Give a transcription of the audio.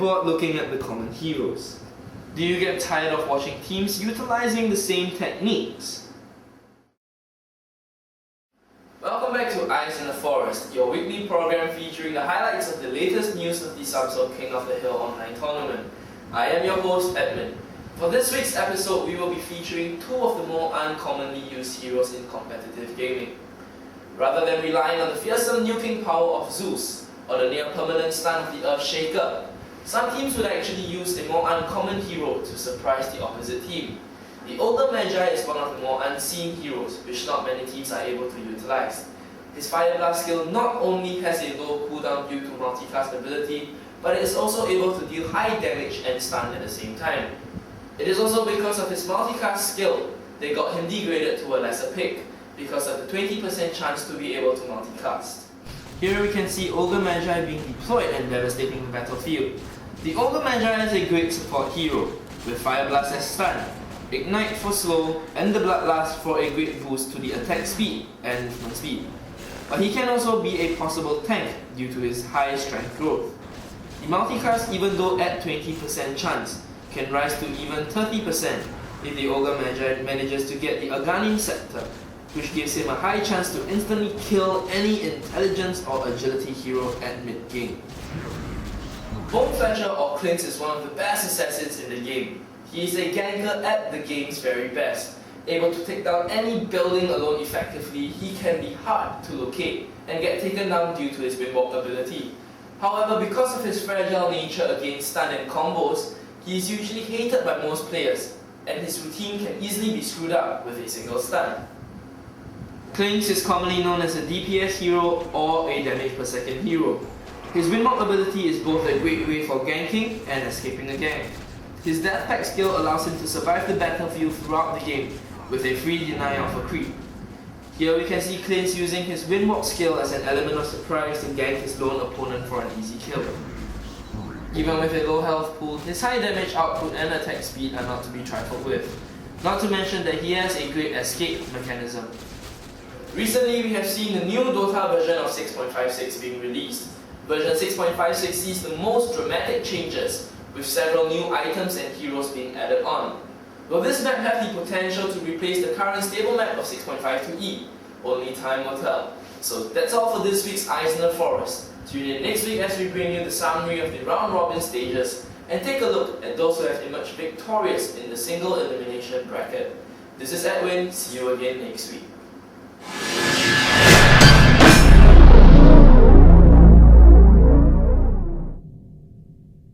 bored looking at the common heroes? Do you get tired of watching teams utilizing the same techniques? Welcome back to Eyes in the Forest, your weekly program featuring the highlights of the latest news of the Samsung King of the Hill online tournament. I am your host, Edmund. For this week's episode, we will be featuring two of the more uncommonly used heroes in competitive gaming. Rather than relying on the fearsome nuking power of Zeus, or the near-permanent stun of the Earth Shaker, some teams would actually use a more uncommon hero to surprise the opposite team. The Older Magi is one of the more unseen heroes, which not many teams are able to utilize. His Fire Blast skill not only has a low cooldown due to multicast ability, but it is also able to deal high damage and stun at the same time. It is also because of his multicast skill, they got him degraded to a lesser pick, because of the 20% chance to be able to multicast. Here we can see Ogre Magi being deployed and devastating the battlefield. The Ogre Magi is a great support hero, with Fire Blast as stun, Ignite for slow, and the Bloodlust for a great boost to the attack speed and movement speed. But he can also be a possible tank due to his high strength growth. The multicast, even though at 20% chance, can rise to even 30% if the Ogre Magi manages to get the Aghanim Scepter, which gives him a high chance to instantly kill any intelligence or agility hero at mid-game. Bone Fletcher or Clint is one of the best assassins in the game. He is a ganker at the game's very best. Able to take down any building alone effectively, he can be hard to locate and get taken down due to his windwalk ability. However, because of his fragile nature against stun and combos, he is usually hated by most players, and his routine can easily be screwed up with a single stun. Clinks is commonly known as a DPS hero or a damage per second hero. His windwalk ability is both a great way for ganking and escaping a gank. His Death Pact skill allows him to survive the battlefield throughout the game with a free deny of a creep. Here we can see Clint using his windwalk skill as an element of surprise to gank his lone opponent for an easy kill. Even with a low health pool, his high damage output and attack speed are not to be trifled with. Not to mention that he has a great escape mechanism. Recently we have seen the new Dota version of 6.56 being released. Version 6.56 sees the most dramatic changes, with several new items and heroes being added on. Will this map have the potential to replace the current stable map of 6.52E? Only time will tell. So that's all for this week's Eyes in the Forest. Tune in next week as we bring you the summary of the round robin stages and take a look at those who have emerged victorious in the single elimination bracket. This is Edwin, see you again next week.